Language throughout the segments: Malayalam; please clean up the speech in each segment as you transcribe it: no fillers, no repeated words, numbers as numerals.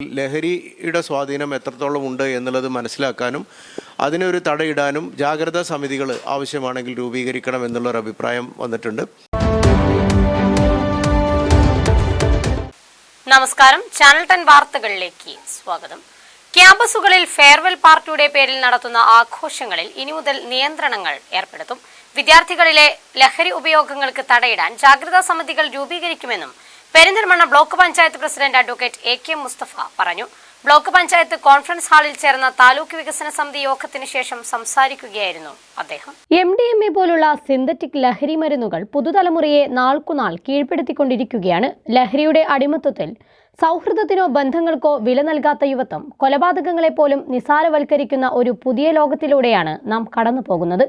ലഹരിയുടെ സ്വാധീനം എത്രത്തോളം ഉണ്ട് എന്നുള്ളത് മനസ്സിലാക്കാനും അതിനൊരു തടയിടാനും ജാഗ്രതാ സമിതികൾ ആവശ്യമാണെങ്കിൽ രൂപീകരിക്കണം എന്നുള്ളൊരു അഭിപ്രായം വന്നിട്ടുണ്ട്. നമസ്കാരം, ചാനൽ 10 വാർത്തകളിലേക്ക് സ്വാഗതം. ക്യാമ്പസുകളിൽ ഫെയർവെൽ പാർട്ടിയുടെ പേരിൽ നടത്തുന്ന ആഘോഷങ്ങളിൽ ഇനി മുതൽ നിയന്ത്രണങ്ങൾ ഏർപ്പെടുത്തും. വിദ്യാർത്ഥികളിലെ ലഹരി ഉപയോഗങ്ങൾക്ക് തടയിടാൻ ജാഗ്രതാ സമിതികൾ രൂപീകരിക്കുമെന്നും Perinthalmanna block panchayat president advocate AK Mustafa പറഞ്ഞു. ബ്ലോക്ക് പഞ്ചായത്ത് കോൺഫറൻസ് ഹാളിൽ ചേർന്ന താലൂക്ക് വികസന സമിതി യോഗത്തിന് ശേഷം സംസാരിക്കുകയായിരുന്നു അദ്ദേഹം. MDMA പോലുള്ള സിന്തറ്റിക് ലഹരി മരുന്നുകൾ പുതുതലമുറയെ നാൾക്കുനാൾ കീഴ്പ്പെടുത്തിക്കൊണ്ടിരിക്കുകയാണ്. ലഹരിയുടെ അടിമത്തത്തിൽ സൗഹൃദത്തിനോ ബന്ധങ്ങൾക്കോ വില നൽകാത്ത യുവത്വം കൊലപാതകങ്ങളെപ്പോലും നിസാരവൽക്കരിക്കുന്ന ഒരു പുതിയ ലോകത്തിലൂടെയാണ് നാം കടന്നു പോകുന്നത്.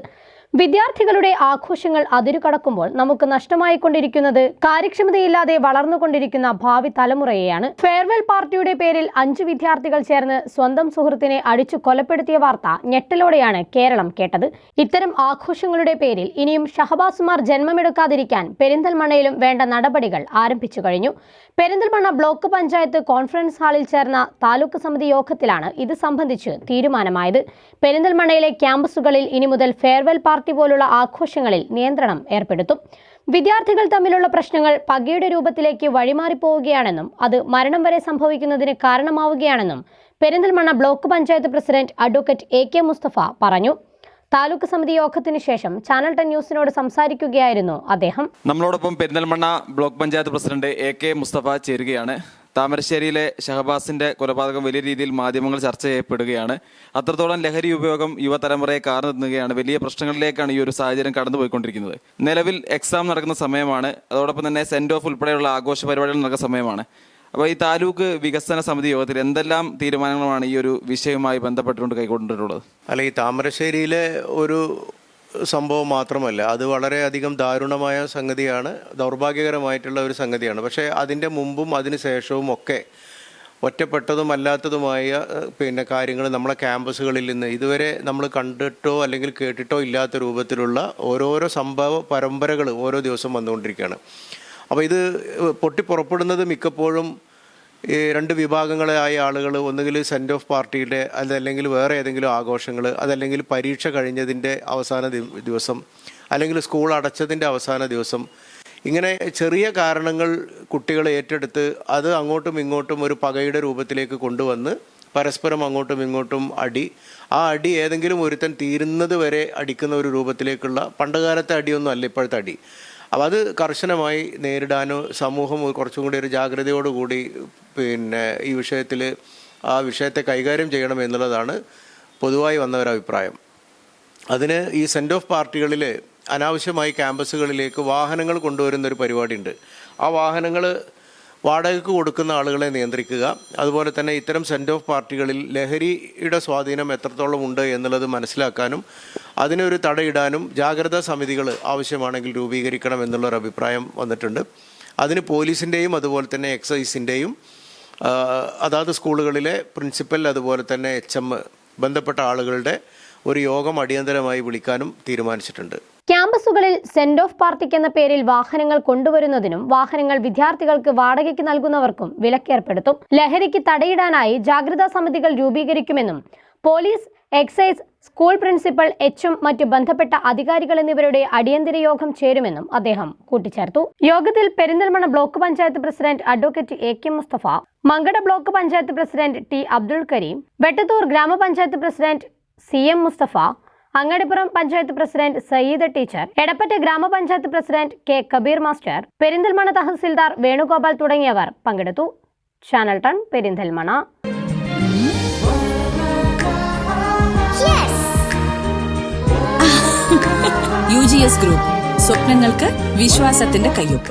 വിദ്യാർത്ഥികളുടെ ആഘോഷങ്ങൾ അതിരുകടക്കുമ്പോൾ നമുക്ക് നഷ്ടമായിക്കൊണ്ടിരിക്കുന്നത് കാര്യക്ഷമതയില്ലാതെ വളർന്നുകൊണ്ടിരിക്കുന്ന ഭാവി തലമുറയെയാണ്. ഫെയർവെൽ പാർട്ടിയുടെ പേരിൽ 5 വിദ്യാർത്ഥികൾ ചേർന്ന് സ്വന്തം സുഹൃത്തിനെ അടിച്ചു കൊലപ്പെടുത്തിയ വാർത്ത ഞെട്ടലോടെയാണ് കേരളം കേട്ടത്. ഇത്തരം ആഘോഷങ്ങളുടെ പേരിൽ ഇനിയും ഷഹബാസുമാർ ജന്മമെടുക്കാതിരിക്കാൻ പെരിന്തൽമണ്ണയിലും വേണ്ട നടപടികൾ ആരംഭിച്ചു കഴിഞ്ഞു. പെരിന്തൽമണ്ണ ബ്ലോക്ക് പഞ്ചായത്ത് കോൺഫറൻസ് ഹാളിൽ ചേർന്ന താലൂക്ക് സമിതി യോഗത്തിലാണ് ഇത് സംബന്ധിച്ച് തീരുമാനമായത്. പെരിന്തൽമണ്ണയിലെ ക്യാമ്പസുകളിൽ ഇനി മുതൽ ഫെയർവെൽ പാർട്ടി പോലുള്ള ആഘോഷങ്ങളിൽ നിയന്ത്രണം ഏർപ്പെടുത്തും. വിദ്യാർത്ഥികൾ തമ്മിലുള്ള പ്രശ്നങ്ങൾ പകയുടെ രൂപത്തിലേക്ക് വഴിമാറിപ്പോവുകയാണെന്നും അത് മരണം വരെ സംഭവിക്കുന്നതിന് കാരണമാവുകയാണെന്നും Perinthalmanna block panchayat president advocate AK Mustafa പറഞ്ഞു. താലൂക്ക് സമിതി യോഗത്തിന് ശേഷം ചാനൽ 10 ന്യൂസിനോട് സംസാരിക്കുകയായിരുന്നു അദ്ദേഹം. നമ്മളോടൊപ്പം Perinthalmanna block panchayat president AK Mustafa ചേരുകയാണ്. താമരശ്ശേരിയിലെ ഷഹബാസിന്റെ കൊലപാതകം വലിയ രീതിയിൽ മാധ്യമങ്ങൾ ചർച്ച ചെയ്യപ്പെടുകയാണ്. അത്രത്തോളം ലഹരി ഉപയോഗം യുവതലമുറയെ കാർന്നു നിന്നുകയാണ്. വലിയ പ്രശ്നങ്ങളിലേക്കാണ് ഈ ഒരു സാഹചര്യം കടന്നുപോയിക്കൊണ്ടിരിക്കുന്നത്. നിലവിൽ എക്സാം നടക്കുന്ന സമയമാണ്. അതോടൊപ്പം തന്നെ സെൻഡ് ഓഫ് ഉൾപ്പെടെയുള്ള ആഘോഷ പരിപാടികൾ നടക്കുന്ന സമയമാണ്. അപ്പോൾ ഈ താലൂക്ക് വികസന സമിതി യോഗത്തിൽ എന്തെല്ലാം തീരുമാനങ്ങളാണ് ഈ ഒരു വിഷയവുമായി ബന്ധപ്പെട്ടുകൊണ്ട് കൈക്കൊണ്ടിട്ടുള്ളത്? അല്ല, ഈ താമരശ്ശേരിയിലെ ഒരു സംഭവം മാത്രമല്ല, അത് വളരെയധികം ദാരുണമായ സംഗതിയാണ്, ദൗർഭാഗ്യകരമായിട്ടുള്ള ഒരു സംഗതിയാണ്. പക്ഷേ അതിൻ്റെ മുമ്പും അതിന് ശേഷവും ഒക്കെ ഒറ്റപ്പെട്ടതും അല്ലാത്തതുമായ കാര്യങ്ങൾ നമ്മളെ ക്യാമ്പസുകളിൽ നിന്ന് ഇതുവരെ നമ്മൾ കണ്ടിട്ടോ അല്ലെങ്കിൽ കേട്ടിട്ടോ ഇല്ലാത്ത രൂപത്തിലുള്ള ഓരോരോ സംഭവ പരമ്പരകൾ ഓരോ ദിവസം വന്നുകൊണ്ടിരിക്കുകയാണ്. അപ്പോൾ ഇത് പൊട്ടിപ്പുറപ്പെടുന്നത് മിക്കപ്പോഴും ഈ 2 വിഭാഗങ്ങളായ ആളുകൾ, ഒന്നുകിൽ സെൻഡ് ഓഫ് പാർട്ടിയുടെ, അതല്ലെങ്കിൽ വേറെ ഏതെങ്കിലും ആഘോഷങ്ങൾ, അതല്ലെങ്കിൽ പരീക്ഷ കഴിഞ്ഞതിൻ്റെ അവസാന ദിവസം, അല്ലെങ്കിൽ സ്കൂൾ അടച്ചതിൻ്റെ അവസാന ദിവസം, ഇങ്ങനെ ചെറിയ കാരണങ്ങൾ കുട്ടികൾ ഏറ്റെടുത്ത് അത് അങ്ങോട്ടും ഇങ്ങോട്ടും ഒരു പകയുടെ രൂപത്തിലേക്ക് കൊണ്ടുവന്ന് പരസ്പരം അങ്ങോട്ടും ഇങ്ങോട്ടും ആ അടി ഏതെങ്കിലും ഒരുത്തൻ തീരുന്നത് വരെ അടിക്കുന്ന ഒരു രൂപത്തിലേക്കുള്ള, പണ്ടുകാലത്തെ അടിയൊന്നും അല്ല ഇപ്പോഴത്തെ അടി. അപ്പോൾ അത് കർശനമായി നേരിടാനോ സമൂഹം കുറച്ചും കൂടി ഒരു ജാഗ്രതയോടുകൂടി ഈ വിഷയത്തിൽ ആ വിഷയത്തെ കൈകാര്യം ചെയ്യണം എന്നുള്ളതാണ് പൊതുവായി വന്ന ഒരു അഭിപ്രായം. അതിന് ഈ സെൻഡ് ഓഫ് പാർട്ടികളിൽ അനാവശ്യമായി ക്യാമ്പസുകളിലേക്ക് വാഹനങ്ങൾ കൊണ്ടുവരുന്നൊരു പരിപാടിയുണ്ട്. ആ വാഹനങ്ങൾ വാടകയ്ക്ക് കൊടുക്കുന്ന ആളുകളെ നിയന്ത്രിക്കുക, അതുപോലെ തന്നെ ഇത്തരം സെൻഡ് ഓഫ് പാർട്ടികളിൽ ലഹരിയുടെ സ്വാധീനം എത്രത്തോളം ഉണ്ട് എന്നുള്ളത് മനസ്സിലാക്കാനും അതിനൊരു തടയിടാനും ജാഗ്രതാ സമിതികൾ ആവശ്യമാണെങ്കിൽ രൂപീകരിക്കണം എന്നുള്ളൊരു അഭിപ്രായം വന്നിട്ടുണ്ട്. അതിന് പോലീസിൻ്റെയും അതുപോലെ തന്നെ എക്സൈസിൻ്റെയും അതാത് സ്കൂളുകളിലെ പ്രിൻസിപ്പൽ, അതുപോലെ തന്നെ HM ബന്ധപ്പെട്ട ആളുകളുടെ ഒരു യോഗം അടിയന്തരമായി വിളിക്കാനും തീരുമാനിച്ചിട്ടുണ്ട്. ക്യാമ്പസുകളിൽ സെൻഡ് ഓഫ് പാർട്ടിക്ക് എന്ന പേരിൽ വാഹനങ്ങൾ കൊണ്ടുവരുന്നതിനും വാഹനങ്ങൾ വിദ്യാർത്ഥികൾക്ക് വാടകയ്ക്ക് നൽകുന്നവർക്കും വിലക്കേർപ്പെടുത്തും. ലഹരിക്ക് തടയിടാനായി ജാഗ്രതാ സമിതികൾ രൂപീകരിക്കുമെന്നും police, excise, school principal, HM മറ്റ് ബന്ധപ്പെട്ട അധികാരികൾ എന്നിവരുടെ അടിയന്തര യോഗം ചേരുമെന്നും അദ്ദേഹം കൂട്ടിച്ചേർത്തു. യോഗത്തിൽ Perinthalmanna block panchayat president advocate AK Mustafa, Mankada block panchayat president T Abdul Kareem, Vettathur ഗ്രാമപഞ്ചായത്ത് president CM Mustafa, Angadipuram panchayat president Sayida teacher, Edappatta ഗ്രാമപഞ്ചായത്ത് president K Kabeer master, Perinthalmanna tahsildar Venugopal തുടങ്ങിയവർ പങ്കെടുത്തു. ചാനൽ 10 പെരിന്തൽമണ്ണ. UGS ഗ്രൂപ്പ്, സ്വപ്നങ്ങൾക്ക് വിശ്വാസത്തിന്റെ കയ്യൊപ്പ്.